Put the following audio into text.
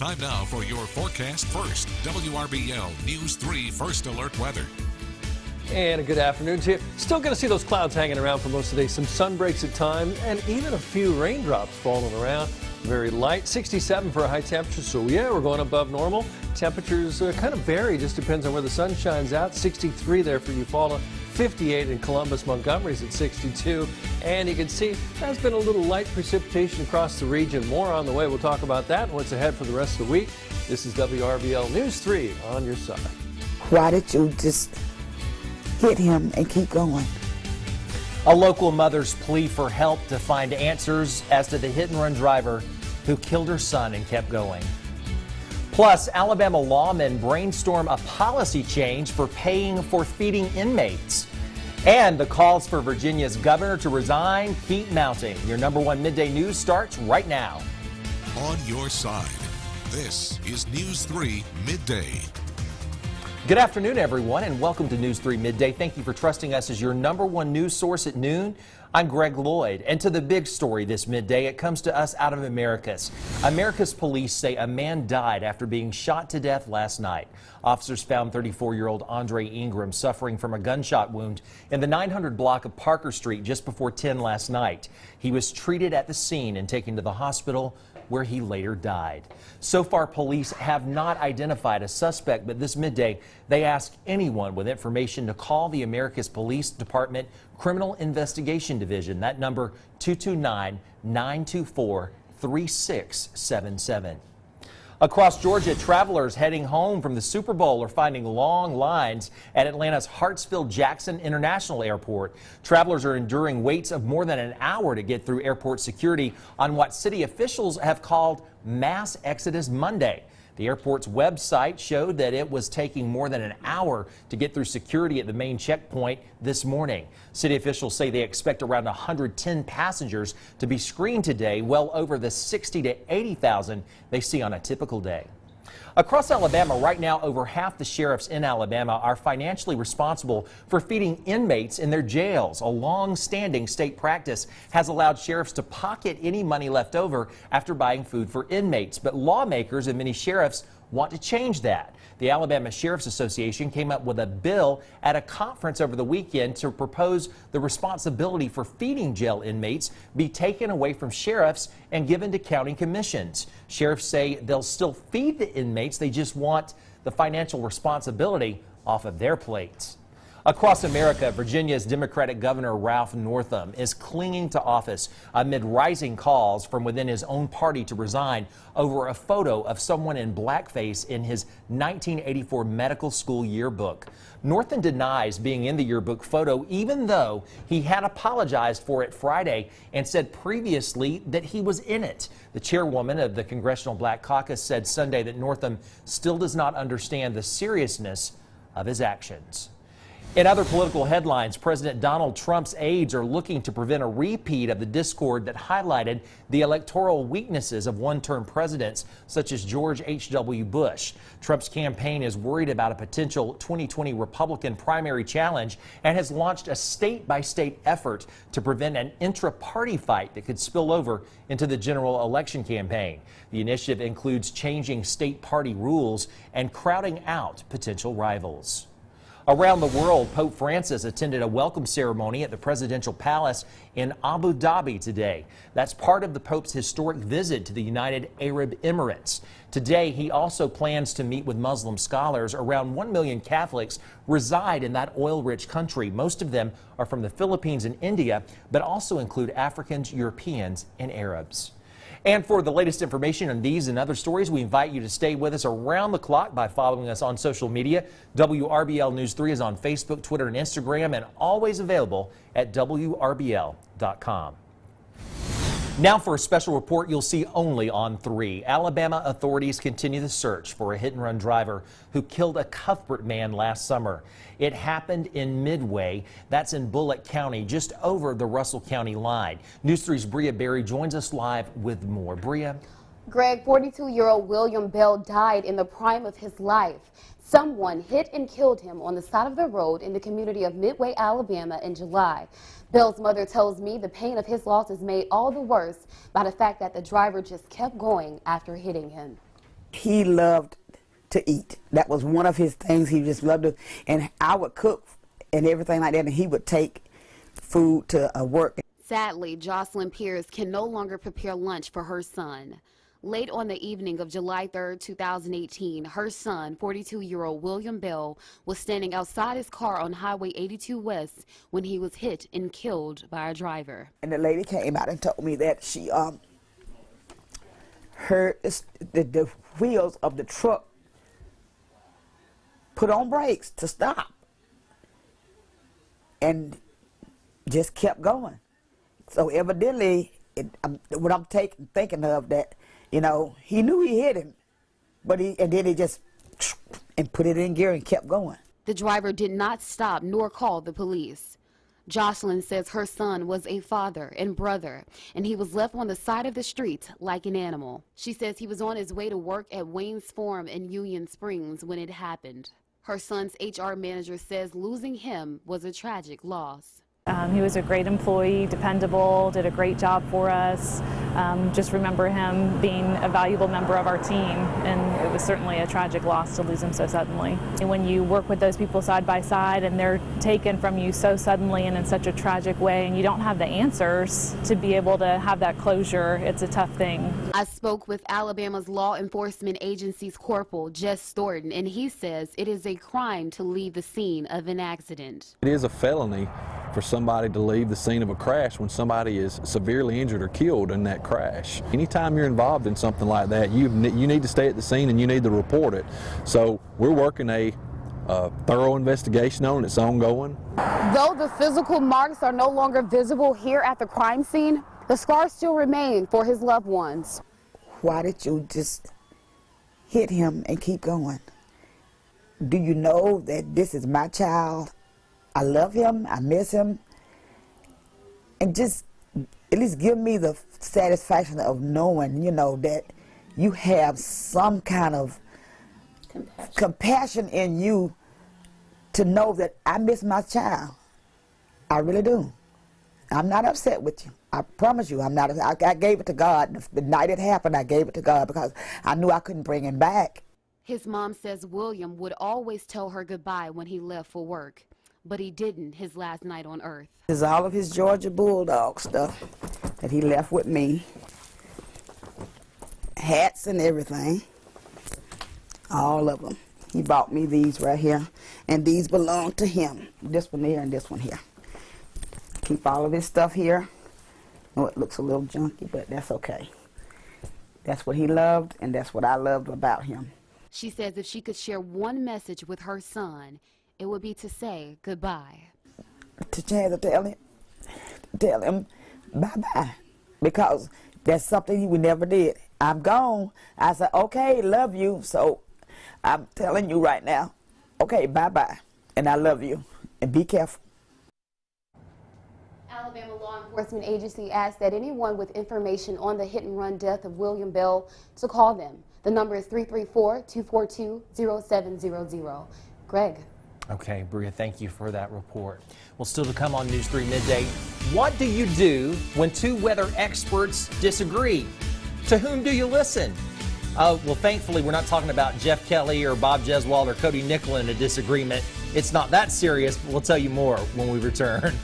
Time now for your forecast first. WRBL News 3 First Alert Weather. And a good afternoon to you. Still going to see those clouds hanging around for most of the day. Some sun breaks at times and even a few raindrops falling around. Very light. 67 for a high temperature. So yeah, we're going above normal. Temperatures kind of vary. Just depends on where the sun shines out. 63 there for Eufaula. 58 in Columbus. Montgomery's at 62. And you can see there's been a little light precipitation across the region. More on the way. We'll talk about that and what's ahead for the rest of the week. This is WRBL News 3 on your side. Why did you just hit him and keep going? A local mother's plea for help to find answers as to the hit-and-run driver who killed her son and kept going. Plus, Alabama lawmen brainstorm a policy change for paying for feeding inmates. And the calls for Virginia's governor to resign keep mounting. Your #1 midday news starts right now. On your side, this is News 3 Midday. Good afternoon, everyone, and welcome to News 3 Midday. Thank you for trusting us as your #1 news source at noon. I'm Greg Loyd, and to the big story this midday, it comes to us out of Americus. Americus police say a man died after being shot to death last night. Officers found 34-year-old Andre Ingram suffering from a gunshot wound in the 900 block of Parker Street just before 10 last night. He was treated at the scene and taken to the hospital, where he later died. So far, police have not identified a suspect, but this midday, they ask anyone with information to call the Americus Police Department Criminal Investigation Division. That number, 229-924-3677. Across Georgia, travelers heading home from the Super Bowl are finding long lines at Atlanta's Hartsfield-Jackson International Airport. Travelers are enduring waits of more than an hour to get through airport security on what city officials have called Mass Exodus Monday. The airport's website showed that it was taking more than an hour to get through security at the main checkpoint this morning. City officials say they expect around 110 passengers to be screened today, well over the 60 to 80,000 they see on a typical day. Across Alabama right now, over half the sheriffs in Alabama are financially responsible for feeding inmates in their jails. A long-standing state practice has allowed sheriffs to pocket any money left over after buying food for inmates. But lawmakers and many sheriffs want to change that. The Alabama Sheriff's Association came up with a bill at a conference over the weekend to propose the responsibility for feeding jail inmates be taken away from sheriffs and given to county commissions. Sheriffs say they'll still feed the inmates, they just want the financial responsibility off of their plates. Across America, Virginia's Democratic Governor Ralph Northam is clinging to office amid rising calls from within his own party to resign over a photo of someone in blackface in his 1984 medical school yearbook. Northam denies being in the yearbook photo, even though he had apologized for it Friday and said previously that he was in it. The chairwoman of the Congressional Black Caucus said Sunday that Northam still does not understand the seriousness of his actions. In other political headlines, President Donald Trump's aides are looking to prevent a repeat of the discord that highlighted the electoral weaknesses of one-term presidents such as George H.W. Bush. Trump's campaign is worried about a potential 2020 Republican primary challenge and has launched a state-by-state effort to prevent an intra-party fight that could spill over into the general election campaign. The initiative includes changing state party rules and crowding out potential rivals. Around the world, Pope Francis attended a welcome ceremony at the presidential palace in Abu Dhabi today. That's part of the Pope's historic visit to the United Arab Emirates. Today, he also plans to meet with Muslim scholars. Around 1 million Catholics reside in that oil-rich country. Most of them are from the Philippines and India, but also include Africans, Europeans, and Arabs. And for the latest information on these and other stories, we invite you to stay with us around the clock by following us on social media. WRBL News 3 is on Facebook, Twitter, and Instagram, and always available at WRBL.com. Now for a special report you'll see only on 3. Alabama authorities continue the search for a hit-and-run driver who killed a Cuthbert man last summer. It happened in Midday, that's in Bullock County, just over the Russell County line. News 3's Bria Berry joins us live with more. Bria? Greg, 42-year-old William Bell died in the prime of his life. Someone hit and killed him on the side of the road in the community of Midday, Alabama in July. Bell's mother tells me the pain of his loss is made all the worse by the fact that the driver just kept going after hitting him. He loved to eat. That was one of his things. He just loved to, and I would cook and everything like that, and he would take food to work. Sadly, Jocelyn Pierce can no longer prepare lunch for her son. Late on the evening of July 3rd, 2018, her son, 42-year-old William Bell, was standing outside his car on Highway 82 West when he was hit and killed by a driver. And the lady came out and told me that she heard the wheels of the truck put on brakes to stop and just kept going. So evidently, what I'm thinking of that, you know, he knew he hit him, but then he just and put it in gear and kept going. The driver did not stop nor call the police. Jocelyn says her son was a father and brother, and he was left on the side of the street like an animal. She says he was on his way to work at Wayne's Farm in Union Springs when it happened. Her son's HR manager says losing him was a tragic loss. He was a great employee, dependable, did a great job for us. Just remember him being a valuable member of our team, and it was certainly a tragic loss to lose him so suddenly. And when you work with those people side by side and they're taken from you so suddenly and in such a tragic way, and you don't have the answers to be able to have that closure, it's a tough thing. I spoke with Alabama's law enforcement agency's Corporal Jess Thornton, and he says it is a crime to leave the scene of an accident. It is a felony for somebody to leave the scene of a crash when somebody is severely injured or killed in that crash. Anytime you're involved in something like that, you need to stay at the scene and you need to report it. So we're working a thorough investigation on it. It's ongoing. Though the physical marks are no longer visible here at the crime scene, the scars still remain for his loved ones. Why did you just hit him and keep going? Do you know that this is my child? I love him, I miss him, and just at least give me the satisfaction of knowing, you know, that you have some kind of compassion in you to know that I miss my child. I really do. I'm not upset with you. I promise you, I'm not. I gave it to God. The night it happened, I gave it to God because I knew I couldn't bring him back. His mom says William would always tell her goodbye when he left for work, but he didn't his last night on Earth. This is all of his Georgia Bulldog stuff that he left with me. Hats and everything. All of them. He bought me these right here, and these belong to him. This one here and this one here. Keep all of his stuff here. Oh, it looks a little junky, but that's okay. That's what he loved, and that's what I loved about him. She says if she could share one message with her son, it would be to say goodbye. To tell him bye-bye, because that's something we never did. I'm gone. I said, okay, love you. So I'm telling you right now, okay, bye-bye, and I love you, and be careful. Alabama Law Enforcement Agency asks that anyone with information on the hit-and-run death of William Bell to call them. The number is 334-242-0700. Greg. Okay, Bria, thank you for that report. Well, still to come on News 3 Midday, what do you do when two weather experts disagree? To whom do you listen? Well, thankfully, we're not talking about Jeff Kelly or Bob Jeswald or Cody Nickel in a disagreement. It's not that serious, but we'll tell you more when we return.